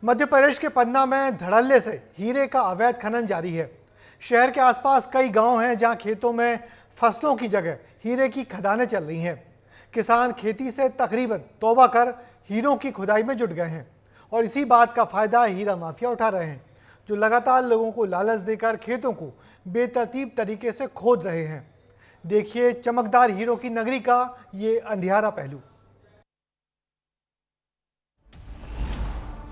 मध्य प्रदेश के पन्ना में धड़ल्ले से हीरे का अवैध खनन जारी है। शहर के आसपास कई गांव हैं जहां खेतों में फसलों की जगह हीरे की खदानें चल रही हैं। किसान खेती से तकरीबन तौबा कर हीरों की खुदाई में जुट गए हैं और इसी बात का फायदा हीरा माफिया उठा रहे हैं, जो लगातार लोगों को लालच देकर खेतों को बेतरतीब तरीके से खोद रहे हैं। देखिए चमकदार हीरों की नगरी का ये अंधियारा पहलू।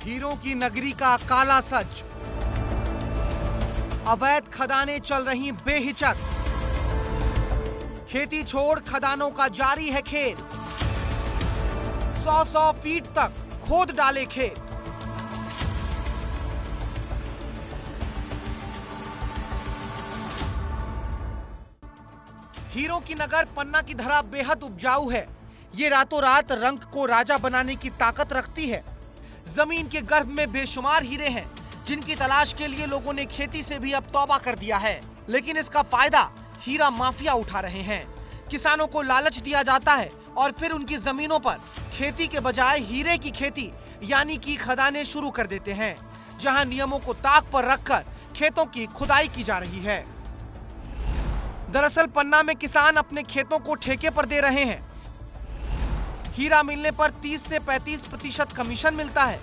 हीरों की नगरी का काला सच। अवैध खदानें चल रही बेहिचक। खेती छोड़ खदानों का जारी है खेल। 100 फीट तक खोद डाले खेत। हीरों की नगर पन्ना की धरा बेहद उपजाऊ है। ये रातों रात रंग को राजा बनाने की ताकत रखती है। जमीन के गर्भ में बेशुमार हीरे हैं, जिनकी तलाश के लिए लोगों ने खेती से भी अब तौबा कर दिया है। लेकिन इसका फायदा हीरा माफिया उठा रहे हैं। किसानों को लालच दिया जाता है और फिर उनकी जमीनों पर खेती के बजाय हीरे की खेती यानी कि खदानें शुरू कर देते हैं, जहां नियमों को ताक पर रखकर खेतों की खुदाई की जा रही है। दरअसल पन्ना में किसान अपने खेतों को ठेके पर दे रहे हैं। हीरा मिलने पर 30 से 35% कमीशन मिलता है।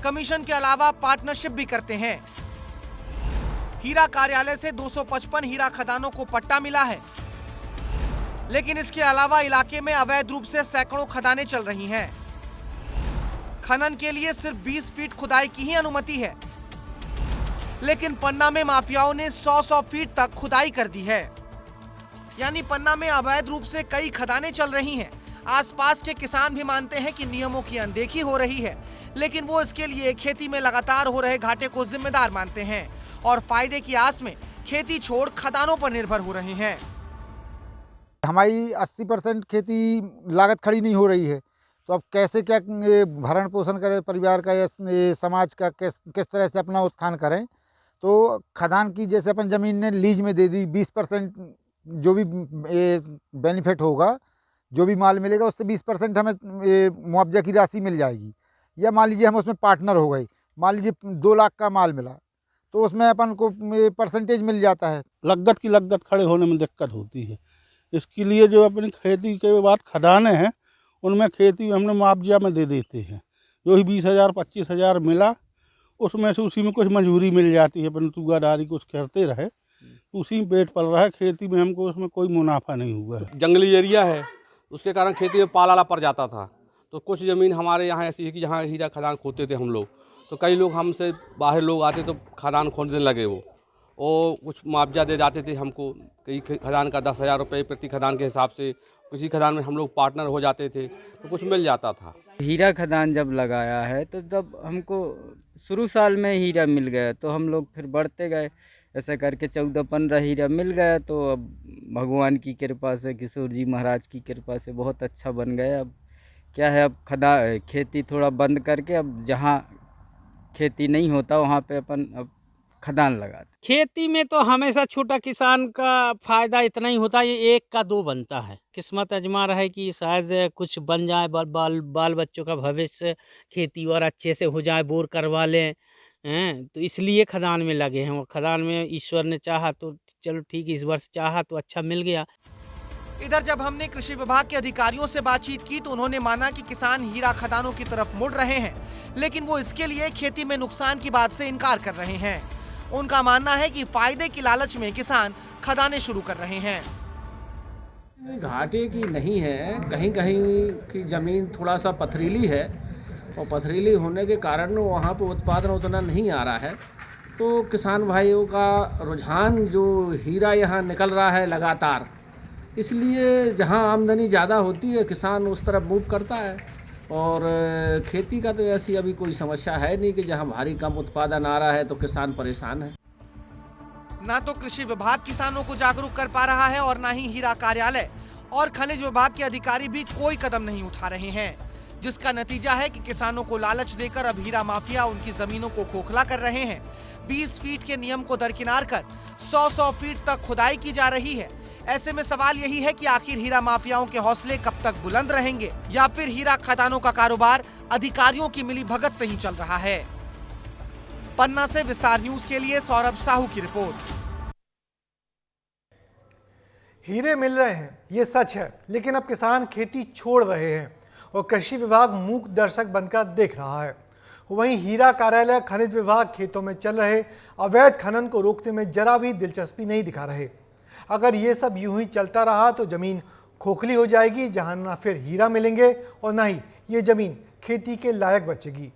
कमीशन के अलावा पार्टनरशिप भी करते हैं। हीरा कार्यालय से 255 हीरा खदानों को पट्टा मिला है, लेकिन इसके अलावा इलाके में अवैध रूप से सैकड़ों खदानें चल रही हैं। खनन के लिए सिर्फ 20 फीट खुदाई की ही अनुमति है, लेकिन पन्ना में माफियाओं ने 100 फीट तक खुदाई कर दी है। यानी पन्ना में अवैध रूप से कई खदानें चल रही हैं। आसपास के किसान भी मानते हैं कि नियमों की अनदेखी हो रही है, लेकिन वो इसके लिए खेती में लगातार हो रहे घाटे को जिम्मेदार मानते हैं और फायदे की आस में खेती छोड़ खदानों पर निर्भर हो रहे हैं। हमारी 80% खेती लागत खड़ी नहीं हो रही है, तो अब कैसे क्या भरण पोषण करें परिवार का या समाज का, किस तरह से अपना उत्थान करें। तो खदान की जैसे अपन ज़मीन ने लीज में दे दी, 20% जो भी बेनिफिट होगा, जो भी माल मिलेगा उससे 20% हमें मुआवजा की राशि मिल जाएगी। या मान लीजिए हम उसमें पार्टनर हो गए, मान लीजिए 2 लाख का माल मिला तो उसमें अपन को परसेंटेज मिल जाता है। लागत खड़े होने में दिक्कत होती है। इसके लिए जो अपनी खेती के बाद खदानें हैं उनमें खेती हमने मुआवजा में दे देते हैं। जो ही 20,000 25,000 मिला उसमें से उसी में कुछ मजदूरी मिल जाती है, अपन तुगादारी कुछ करते रहे, उसी में पेट पल रहा है। खेती में हमको उसमें कोई मुनाफा नहीं हुआ है। जंगली एरिया है, उसके कारण खेती में पाला पड़ जाता था। तो कुछ ज़मीन हमारे यहाँ ऐसी है कि जहाँ हीरा खदान खोदते थे हम लोग, तो कई लोग हमसे बाहर लोग आते तो खदान खोदने लगे। वो कुछ मुआवजा दे जाते थे हमको, कई खदान का 10,000 रुपये प्रति खदान के हिसाब से। किसी खदान में हम लोग पार्टनर हो जाते थे तो कुछ मिल जाता था। हीरा खदान जब लगाया है तो तब हमको शुरू साल में हीरा मिल गया, तो हम लोग फिर बढ़ते गए। ऐसा करके 14-15 हीरा मिल गया। तो अब भगवान की कृपा से, किशोर जी महाराज की कृपा से बहुत अच्छा बन गया। अब क्या है, अब खेती थोड़ा बंद करके अब जहाँ खेती नहीं होता वहाँ पे अपन अब खदान लगाते। खेती में तो हमेशा छोटा किसान का फायदा इतना ही होता है, ये 1 का 2 बनता है। किस्मत आजमा रहा है कि शायद कुछ बन जाए, बाल बच्चों का भविष्य खेती और अच्छे से हो जाए, बोर करवा लें हैं, तो इसलिए खदान में लगे हैं। और खदान में ईश्वर ने चाहा तो चलो ठीक, इस वर्ष चाहा तो अच्छा मिल गया। इधर जब हमने कृषि विभाग के अधिकारियों से बातचीत की तो उन्होंने माना कि किसान हीरा खदानों की तरफ मुड़ रहे हैं, लेकिन वो इसके लिए खेती में नुकसान की बात से इनकार कर रहे हैं। उनका मानना है कि फायदे की लालच में किसान खदानें शुरू कर रहे हैं। घाटे की नहीं है, कहीं कहीं की ज़मीन थोड़ा सा पथरीली है और पथरीली होने के कारण वहाँ पे उत्पादन उतना नहीं आ रहा है। तो किसान भाइयों का रुझान जो हीरा यहाँ निकल रहा है लगातार, इसलिए जहाँ आमदनी ज़्यादा होती है किसान उस तरफ मूव करता है। और खेती का तो ऐसी अभी कोई समस्या है नहीं कि जहाँ भारी कम उत्पादन आ रहा है तो किसान परेशान है। ना तो कृषि विभाग किसानों को जागरूक कर पा रहा है और ना ही हीरा कार्यालय और खनिज विभाग के अधिकारी भी कोई कदम नहीं उठा रहे हैं, जिसका नतीजा है कि किसानों को लालच देकर अब हीरा माफिया उनकी जमीनों को खोखला कर रहे हैं। 20 फीट के नियम को दरकिनार कर 100 फीट तक खुदाई की जा रही है। ऐसे में सवाल यही है कि आखिर हीरा माफियाओं के हौसले कब तक बुलंद रहेंगे या फिर हीरा खदानों का कारोबार अधिकारियों की मिलीभगत से ही चल रहा है। पन्ना से विस्तार न्यूज के लिए सौरभ साहू की रिपोर्ट। हीरे मिल रहे हैं, ये सच है, लेकिन अब किसान खेती छोड़ रहे हैं और कृषि विभाग मूक दर्शक बनकर देख रहा है। वहीं हीरा कार्यालय, खनिज विभाग खेतों में चल रहे अवैध खनन को रोकने में जरा भी दिलचस्पी नहीं दिखा रहे। अगर ये सब यूं ही चलता रहा तो जमीन खोखली हो जाएगी, जहां ना फिर हीरा मिलेंगे और ना ही ये जमीन खेती के लायक बचेगी।